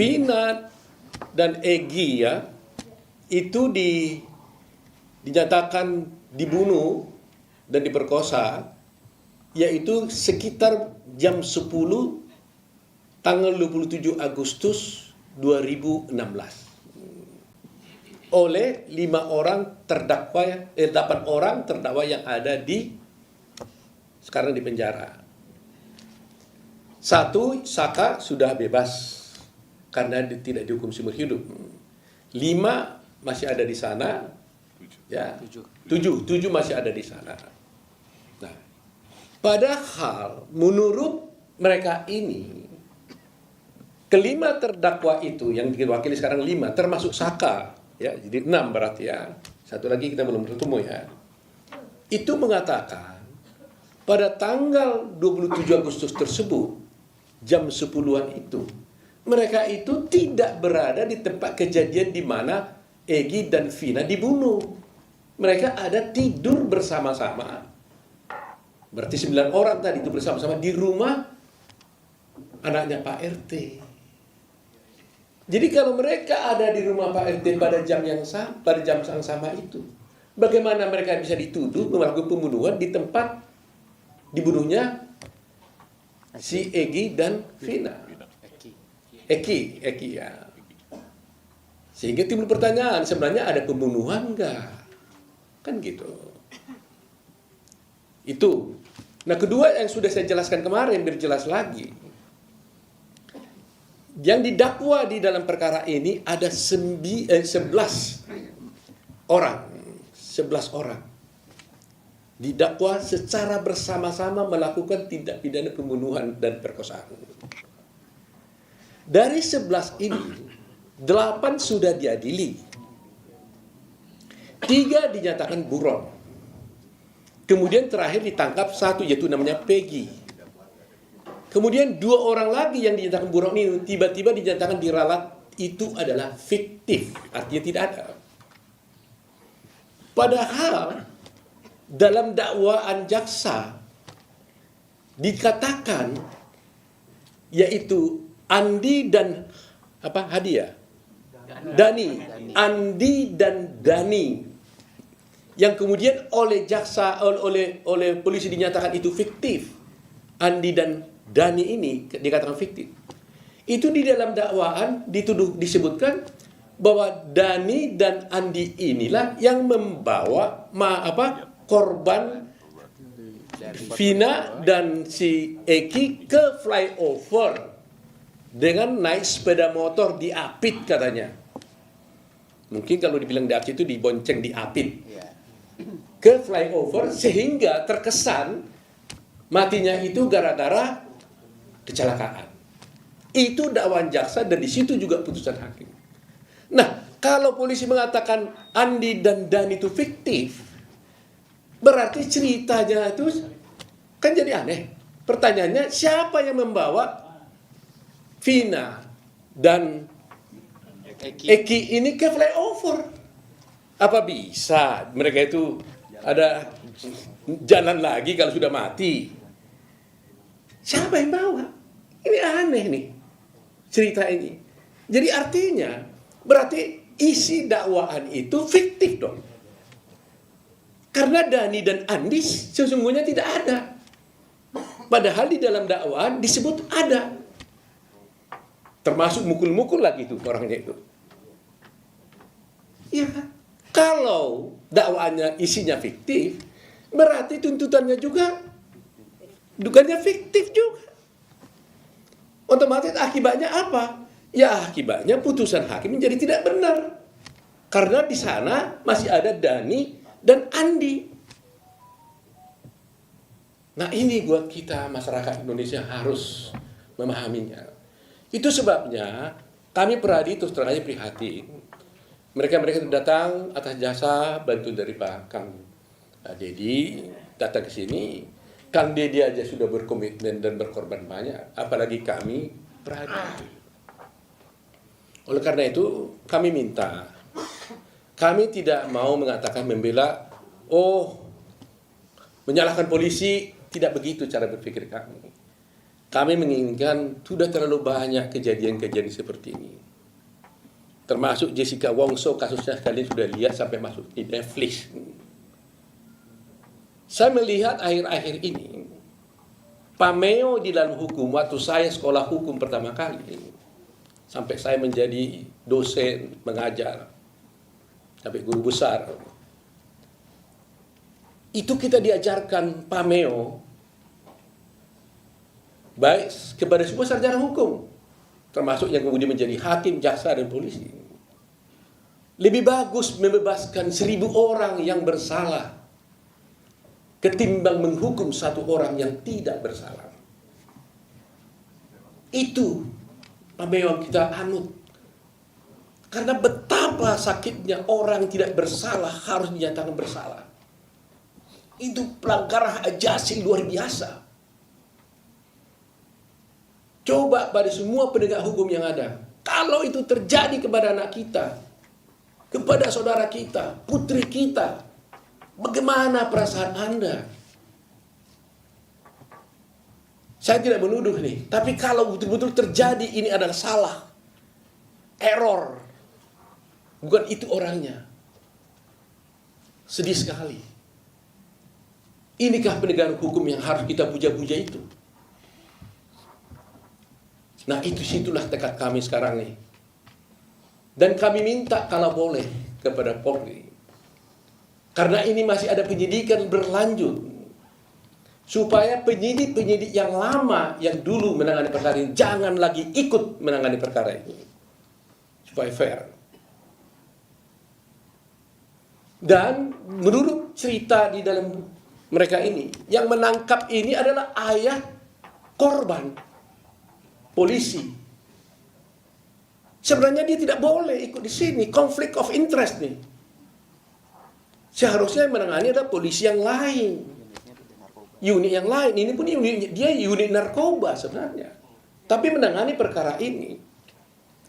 Vina dan Egy ya, itu dinyatakan dibunuh dan diperkosa, yaitu sekitar jam 10 tanggal 27 Agustus 2016 oleh 8 orang terdakwa yang ada sekarang di penjara. 1, Saka sudah bebas karena tidak dihukum seumur hidup. 5 masih ada di sana. Ya, 7 masih ada di sana. Nah, padahal menurut mereka ini, kelima terdakwa itu yang diwakili sekarang 5, termasuk Saka, ya, jadi 6 berarti ya. Satu lagi kita belum bertemu ya. Itu mengatakan pada tanggal 27 Agustus tersebut, jam 10-an itu, mereka itu tidak berada di tempat kejadian di mana Egy dan Vina dibunuh. Mereka ada tidur bersama-sama. Berarti 9 orang tadi itu bersama-sama di rumah anaknya Pak RT. Jadi kalau mereka ada di rumah Pak RT pada jam yang sama itu, bagaimana mereka bisa dituduh melakukan pembunuhan di tempat dibunuhnya si Egy dan Vina? Eki ya. Sehingga timbul pertanyaan, sebenarnya ada pembunuhan enggak? Kan gitu. Itu. Nah, kedua yang sudah saya jelaskan kemarin, biar jelas lagi. Yang didakwa di dalam perkara ini ada 11 orang. 11 orang. Didakwa secara bersama-sama melakukan tindak pidana pembunuhan dan perkosaan. Dari 11 ini, 8 sudah diadili. 3 dinyatakan buron. Kemudian terakhir ditangkap 1, yaitu namanya Peggy. Kemudian 2 orang lagi yang dinyatakan buron ini tiba-tiba dinyatakan diralat, itu adalah fiktif, artinya tidak ada. Padahal dalam dakwaan jaksa dikatakan yaitu Andi dan Hadiah? Dani. Andi dan Dani. Yang kemudian oleh jaksa, oleh polisi dinyatakan itu fiktif. Andi dan Dani ini dikatakan fiktif. Itu di dalam dakwaan disebutkan bahwa Dani dan Andi inilah yang membawa korban Vina dan si Eki ke flyover dengan naik sepeda motor diapit katanya. Mungkin kalau dibilang diapit itu dibonceng diapit ke flyover sehingga terkesan matinya itu gara-gara kecelakaan. Itu dakwaan jaksa dan di situ juga putusan hakim. Nah, kalau polisi mengatakan Andi dan Dani itu fiktif, berarti ceritanya itu kan jadi aneh. Pertanyaannya, siapa yang membawa Vina dan Eki ini ke flyover? Apa bisa mereka itu ada jalan lagi kalau sudah mati? Siapa yang bawa? Ini aneh nih cerita ini. Jadi artinya berarti isi dakwaan itu fiktif dong. Karena Dani dan Andi sesungguhnya tidak ada. Padahal di dalam dakwaan disebut ada. Termasuk mukul-mukul lagi itu orangnya itu. Ya, kalau dakwaannya isinya fiktif, berarti tuntutannya juga dugaannya fiktif juga. Otomatis akibatnya apa? Ya akibatnya putusan hakim menjadi tidak benar. Karena di sana masih ada Dani dan Andi. Nah ini buat kita masyarakat Indonesia harus memahaminya. Itu sebabnya kami Peradi terus terang aja prihatin. Mereka itu datang atas jasa bantu dari Pak Kang Dedi, datang ke sini. Kang Dedi aja sudah berkomitmen dan berkorban banyak, apalagi kami Peradi. Oleh karena itu kami minta, kami tidak mau mengatakan membela, menyalahkan polisi, tidak begitu cara berpikir kami. Kami menginginkan sudah terlalu banyak kejadian-kejadian seperti ini. Termasuk Jessica Wongso, kasusnya kalian sudah lihat sampai masuk di Netflix. Saya melihat akhir-akhir ini, pameo di dalam hukum, waktu saya sekolah hukum pertama kali, sampai saya menjadi dosen, mengajar, sampai guru besar, itu kita diajarkan pameo, baik kepada semua sarjana hukum, termasuk yang kemudian menjadi hakim, jaksa, dan polisi. Lebih bagus membebaskan 1.000 orang yang bersalah ketimbang menghukum 1 orang yang tidak bersalah. Itu pameo yang kita anut. Karena betapa sakitnya orang tidak bersalah harus dinyatakan bersalah. Itu pelanggaran ajasi luar biasa. Coba pada semua penegak hukum yang ada, kalau itu terjadi kepada anak kita, kepada saudara kita, putri kita, bagaimana perasaan Anda? Saya tidak menuduh nih, tapi kalau betul-betul terjadi ini adalah salah, error, bukan itu orangnya. Sedih sekali. Inikah penegakan hukum yang harus kita puja-puja itu? Nah, situlah tekad kami sekarang nih. Dan kami minta kalau boleh kepada Polri, karena ini masih ada penyidikan berlanjut, supaya penyidik-penyidik yang lama, yang dulu menangani perkara ini, jangan lagi ikut menangani perkara ini. Supaya fair. Dan menurut cerita di dalam mereka ini, yang menangkap ini adalah ayah korban, polisi. Sebenarnya dia tidak boleh ikut di sini, konflik of interest nih. Seharusnya yang menangani adalah polisi yang lain, unit yang lain. Ini pun unit narkoba sebenarnya, tapi menangani perkara ini